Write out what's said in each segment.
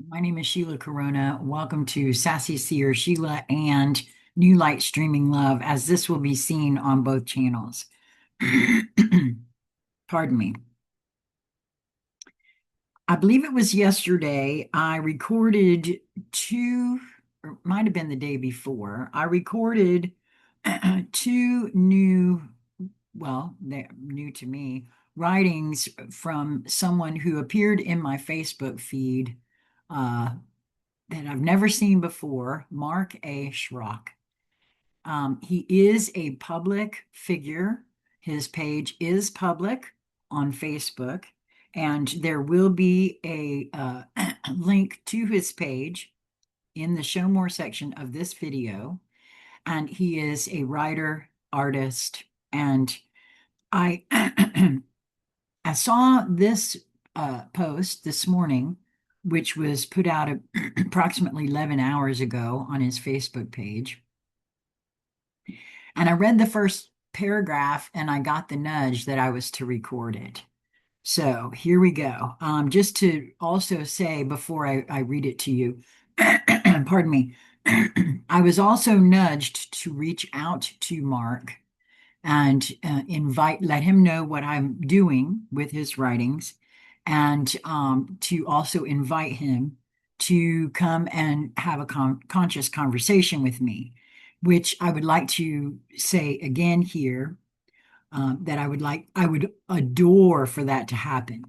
My name is Sheila Corona. Welcome to Sassy Seer Sheila and New Light Streaming Love, as this will be seen on both channels. Pardon me. I believe it was yesterday. I recorded two, or it might have been the day before. I recorded two new, well, they're new to me, writings from someone who appeared in my Facebook feed. That I've never seen before, Mark A. Shryock. He is a public figure. His page is public on Facebook, and there will be a link to his page in the Show More section of this video. And he is a writer, artist, and I I saw this post this morning, which was put out approximately 11 hours ago on his Facebook page. And I read the first paragraph and I got the nudge that I was to record it. So here we go. Just to also say before I read it to you, pardon me, I was also nudged to reach out to Mark and let him know what I'm doing with his writings, and to also invite him to come and have a conscious conversation with me, which I would like to say again here, that I would adore for that to happen.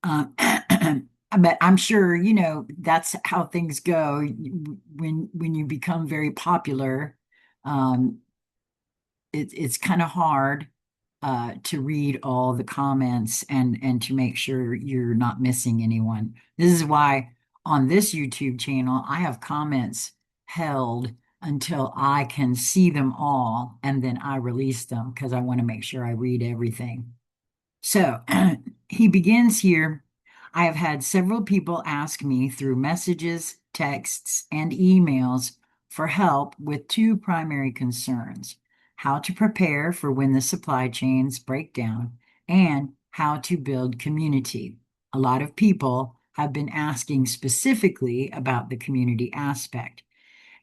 Uh, but I'm sure, that's how things go when you become very popular. Um, it's kind of hard to read all the comments and to make sure you're not missing anyone. This is why on this YouTube channel I have comments held until I can see them all, and then I release them because I want to make sure I read everything. So he begins here. I have had several people ask me through messages, texts, and emails for help with two primary concerns: how to prepare for when the supply chains break down, and how to build community. A lot of people have been asking specifically about the community aspect.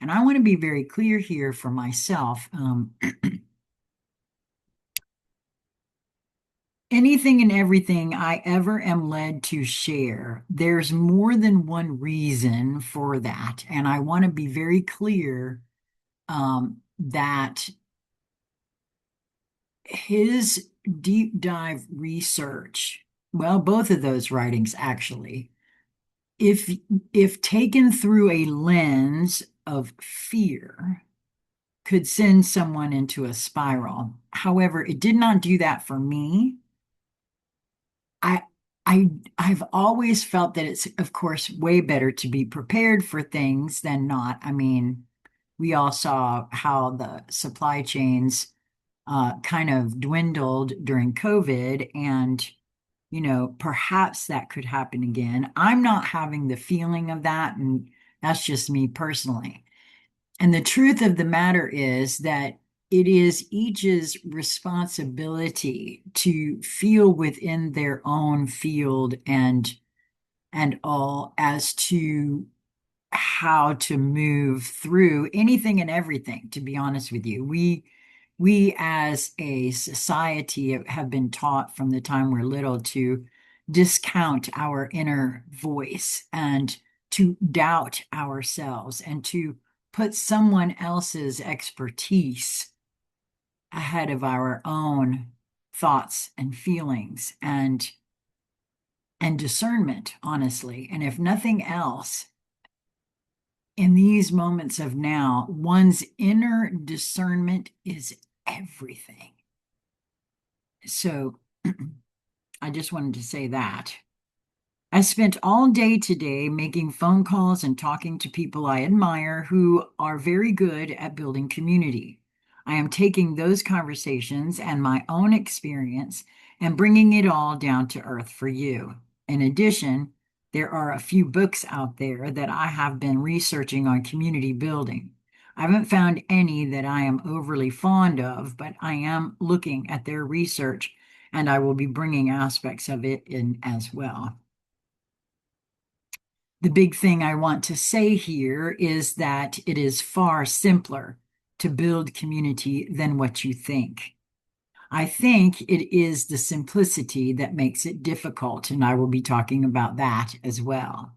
And I want to be very clear here for myself. Anything and everything I ever am led to share, there's more than one reason for that. And I want to be very clear, that his deep dive research, well, both of those writings actually, if if taken through a lens of fear, could send someone into a spiral. However, it did not do that for me. I I've always felt that it's, of course, way better to be prepared for things than not. I mean, we all saw how the supply chains kind of dwindled during COVID, and perhaps that could happen again. I'm not having the feeling of that, and that's just me personally. And the truth of the matter is that it is each's responsibility to feel within their own field and all as to how to move through anything and everything, to be honest with you. We as a society have been taught from the time we're little to discount our inner voice and to doubt ourselves and to put someone else's expertise ahead of our own thoughts and feelings and discernment, honestly. And if nothing else, in these moments of now, one's inner discernment is everything. So I just wanted to say that. I spent all day today making phone calls and talking to people I admire who are very good at building community. I am taking those conversations and my own experience and bringing it all down to earth for you. In addition, there are a few books out there that I have been researching on community building. I haven't found any that I am overly fond of, but I am looking at their research and I will be bringing aspects of it in as well. The big thing I want to say here is that it is far simpler to build community than what you think. I think it is the simplicity that makes it difficult, and I will be talking about that as well.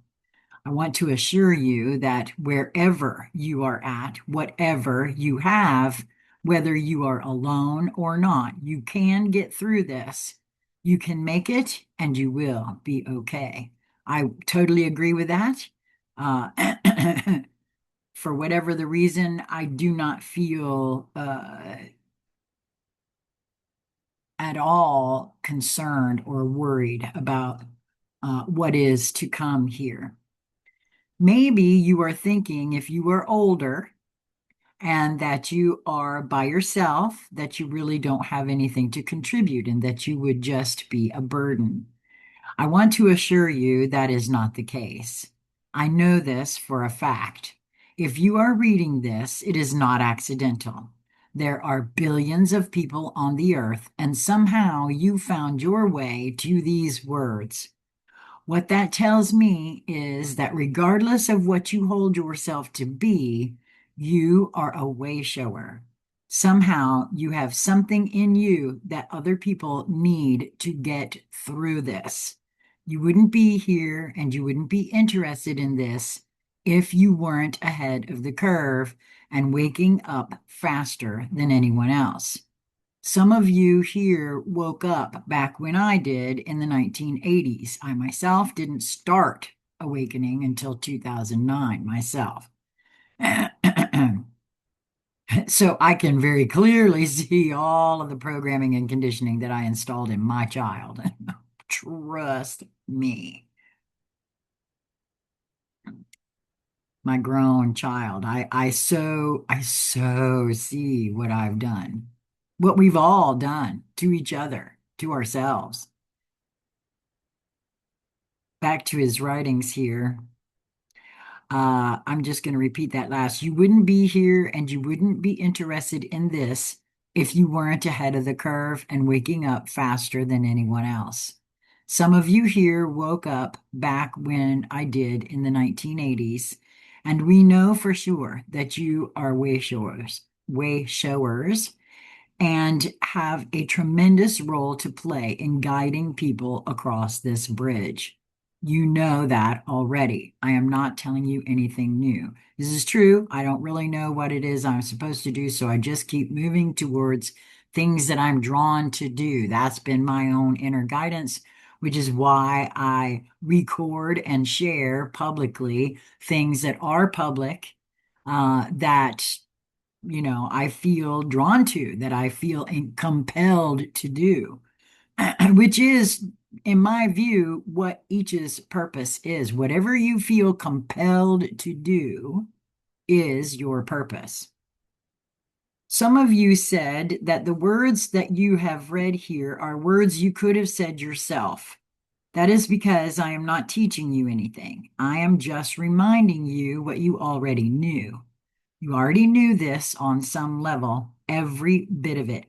I want to assure you that wherever you are at, whatever you have, whether you are alone or not, you can get through this. You can make it and you will be okay. I totally agree with that. Uh, for whatever the reason, I do not feel at all concerned or worried about what is to come here. Maybe you are thinking if you are older and that you are by yourself, that you really don't have anything to contribute and that you would just be a burden. I want to assure you that is not the case. I know this for a fact. If you are reading this, it is not accidental. There are billions of people on the earth, and somehow you found your way to these words. What that tells me is that regardless of what you hold yourself to be, you are a way shower. Somehow you have something in you that other people need to get through this. You wouldn't be here and you wouldn't be interested in this if you weren't ahead of the curve and waking up faster than anyone else. Some of you here woke up back when I did in the 1980s. I myself didn't start awakening until 2009 myself. So I can very clearly see all of the programming and conditioning that I installed in my child. Trust me, my grown child. I so see what I've done, what we've all done to each other, to ourselves. Back to his writings here. I'm just going to repeat that last. You wouldn't be here and you wouldn't be interested in this if you weren't ahead of the curve and waking up faster than anyone else. Some of you here woke up back when I did in the 1980s, and we know for sure that you are way showers, and have a tremendous role to play in guiding people across this bridge. You know that already. I am not telling you anything new. This is true. I don't really know what it is I'm supposed to do, so I just keep moving towards things that I'm drawn to do. That's been my own inner guidance, which is why I record and share publicly things that are public, that I feel drawn to, that I feel compelled to do, which is, in my view, what each's purpose is. Whatever you feel compelled to do is your purpose. Some of you said that the words that you have read here are words you could have said yourself. That is because I am not teaching you anything. I am just reminding you what you already knew. You already knew this on some level, every bit of it.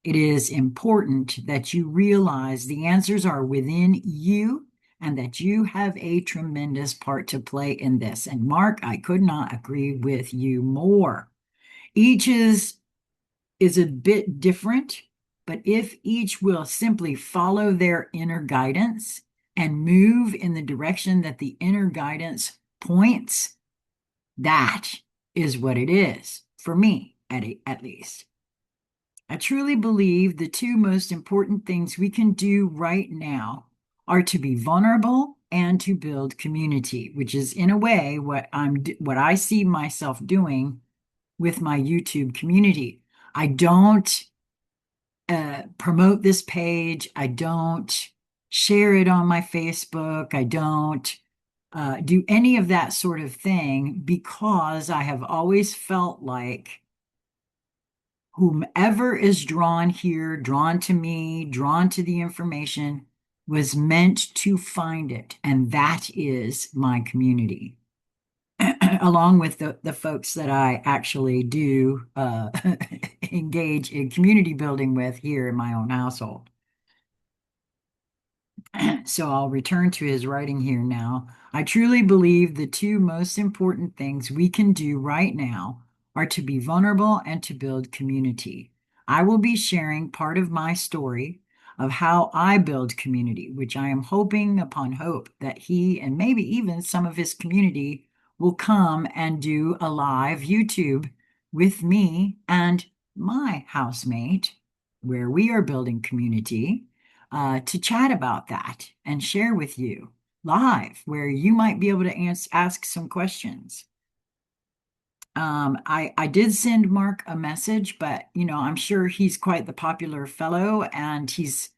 It is important that you realize the answers are within you and that you have a tremendous part to play in this. And Mark, I could not agree with you more. Each is a bit different, but if each will simply follow their inner guidance and move in the direction that the inner guidance points, that is what it is, for me, at least. I truly believe the two most important things we can do right now are to be vulnerable and to build community, which is in a way what I see myself doing with my YouTube community. I don't promote this page. I don't share it on my Facebook. I don't do any of that sort of thing because I have always felt like whomever is drawn here, drawn to me, drawn to the information, was meant to find it. And that is my community, along with the folks that I actually do engage in community building with here in my own household. So I'll return to his writing here now. I truly believe the two most important things we can do right now are to be vulnerable and to build community. I will be sharing part of my story of how I build community, which I am hoping upon hope that he and maybe even some of his community will come and do a live YouTube with me and my housemate, where we are building community to chat about that and share with you live, where you might be able to ask some questions. I did send Mark a message, but I'm sure he's quite the popular fellow, and he's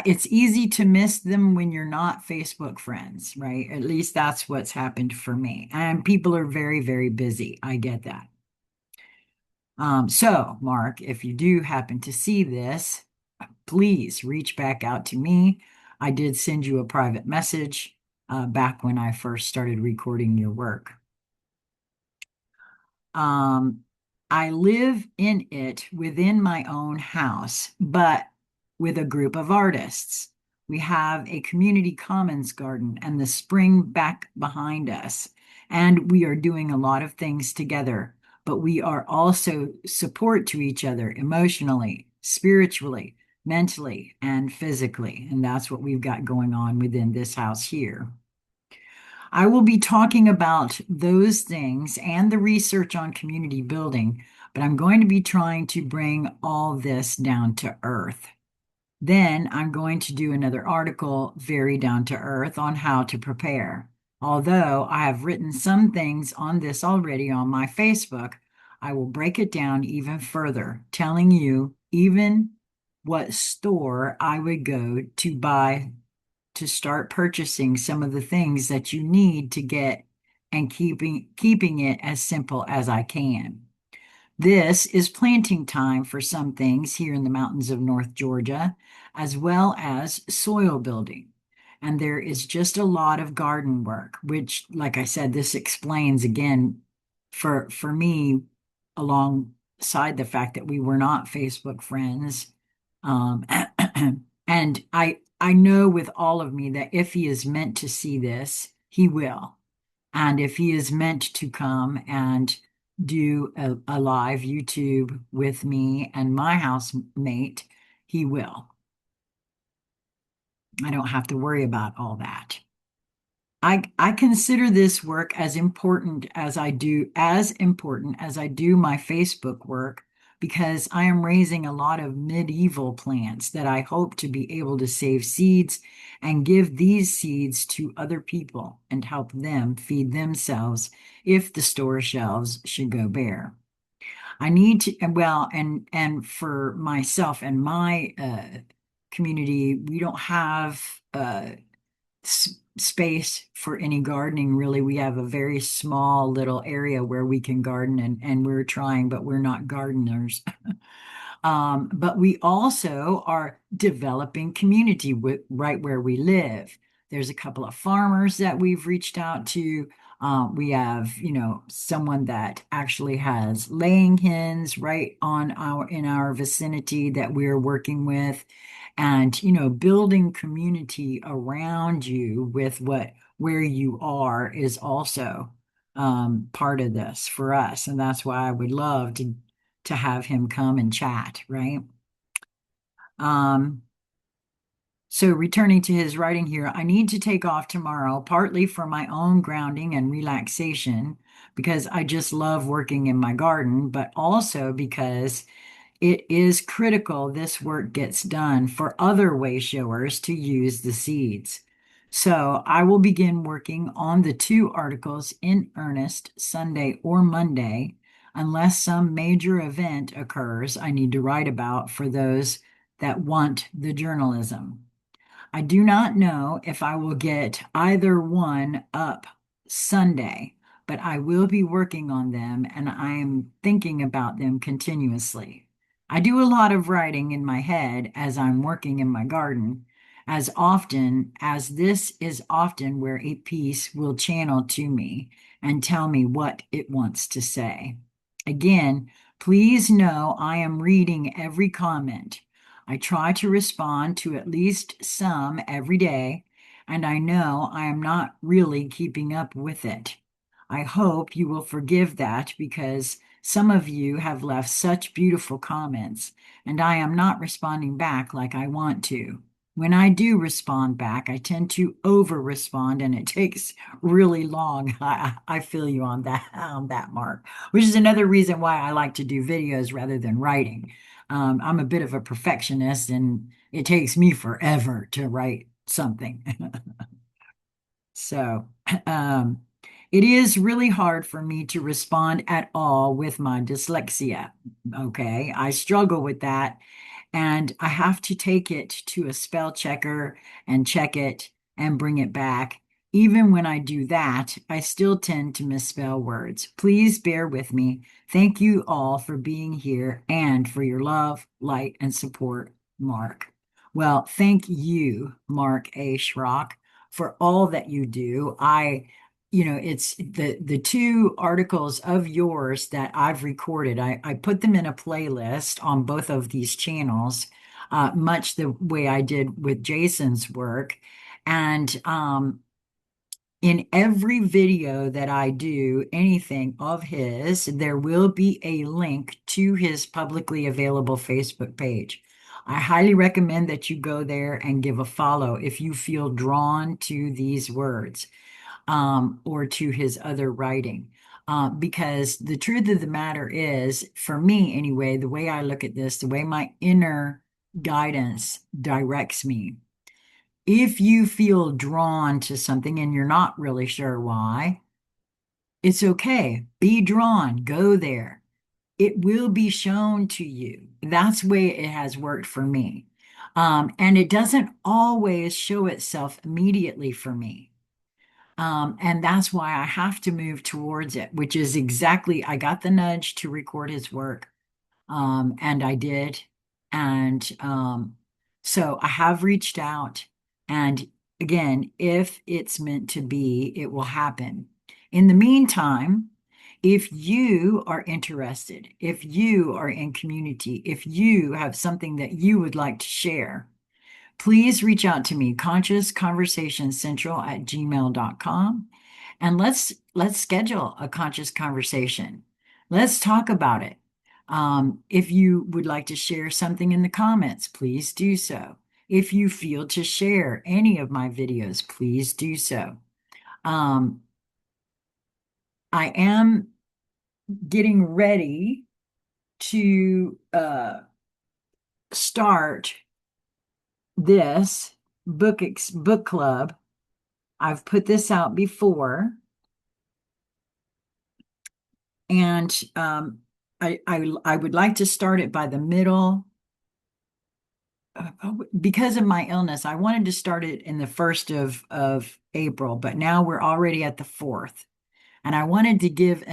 it's easy to miss them when you're not Facebook friends, right? At least that's what's happened for me. And people are very, very busy. I get that. So, Mark, if you do happen to see this, please reach back out to me. I did send you a private message back when I first started recording your work. Um, I live in it within my own house, but with a group of artists. We have a community commons garden and the spring back behind us, and we are doing a lot of things together, but we are also support to each other emotionally, spiritually, mentally, and physically. And that's what we've got going on within this house here. I will be talking about those things and the research on community building, but I'm going to be trying to bring all this down to earth. Then I'm going to do another article very down to earth on how to prepare. Although I have written some things on this already on my Facebook, I will break it down even further, telling you even what store I would go to buy to start purchasing some of the things that you need to get and keeping it as simple as I can. This is planting time for some things here in the mountains of North Georgia, as well as soil building. And there is just a lot of garden work, which, like I said, this explains again for me, alongside the fact that we were not Facebook friends. Um, and I know with all of me that if he is meant to see this, he will. And if he is meant to come and do a live YouTube with me and my housemate, he will. I don't have to worry about all that. I consider this work as important as I do my Facebook work because I am raising a lot of medieval plants that I hope to be able to save seeds and give these seeds to other people and help them feed themselves if the store shelves should go bare. I need to, well, and for myself and my community, we don't have space for any gardening really. We have a very small little area where we can garden, and we're trying, but we're not gardeners. But we also are developing community right where we live. There's a couple of farmers that we've reached out to. We have, someone that actually has laying hens right in our vicinity that we're working with, and building community around you with where you are is also part of this for us, and that's why I would love to have him come and chat, right? Um, so returning to his writing here, I need to take off tomorrow, partly for my own grounding and relaxation, because I just love working in my garden, but also because it is critical this work gets done for other way showers to use the seeds. So I will begin working on the two articles in earnest Sunday or Monday, unless some major event occurs I need to write about for those that want the journalism. I do not know if I will get either one up Sunday, but I will be working on them and I am thinking about them continuously. I do a lot of writing in my head as I'm working in my garden, as often as this is often where a piece will channel to me and tell me what it wants to say. Again, please know I am reading every comment. I try to respond to at least some every day, and I know I am not really keeping up with it. I hope you will forgive that because some of you have left such beautiful comments, and I am not responding back like I want to. When I do respond back, I tend to over respond and it takes really long. I feel you on that, Mark, which is another reason why I like to do videos rather than writing. I'm a bit of a perfectionist and it takes me forever to write something. So, um, it is really hard for me to respond at all with my dyslexia. Okay. I struggle with that and I have to take it to a spell checker and check it and bring it back. Even when I do that, I still tend to misspell words. Please bear with me. Thank you all for being here and for your love, light, and support, Mark. Well, thank you, Mark A. Schrock, for all that you do. It's the two articles of yours that I've recorded. I put them in a playlist on both of these channels, much the way I did with Jason's work. And in every video that I do, anything of his, there will be a link to his publicly available Facebook page. I highly recommend that you go there and give a follow if you feel drawn to these words or to his other writing. Because the truth of the matter is, for me anyway, the way I look at this, the way my inner guidance directs me, if you feel drawn to something and you're not really sure why, it's okay. Be drawn, go there. It will be shown to you. That's the way it has worked for me. And it doesn't always show itself immediately for me. And that's why I have to move towards it, which is exactly, I got the nudge to record his work, and I did. And so I have reached out. And again, if it's meant to be, it will happen. In the meantime, if you are interested, if you are in community, if you have something that you would like to share, please reach out to me, consciousconversationcentral@gmail.com, and let's schedule a conscious conversation. Let's talk about it. If you would like to share something in the comments, please do so. If you feel to share any of my videos, please do so. I am getting ready to start this book club. I've put this out before, and I would like to start it by the middle. Because of my illness, I wanted to start it in the 1st of April, but now we're already at the 4th. And I wanted to give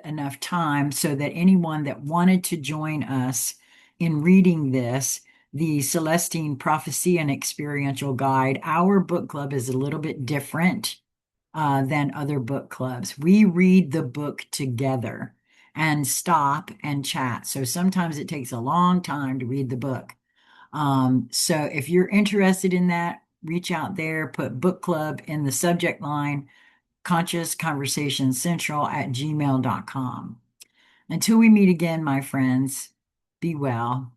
enough time so that anyone that wanted to join us in reading this, the Celestine Prophecy and Experiential Guide, our book club is a little bit different than other book clubs. We read the book together and stop and chat. So sometimes it takes a long time to read the book. So if you're interested in that, reach out there, put book club in the subject line, consciousconversationcentral@gmail.com. Until we meet again, my friends, be well.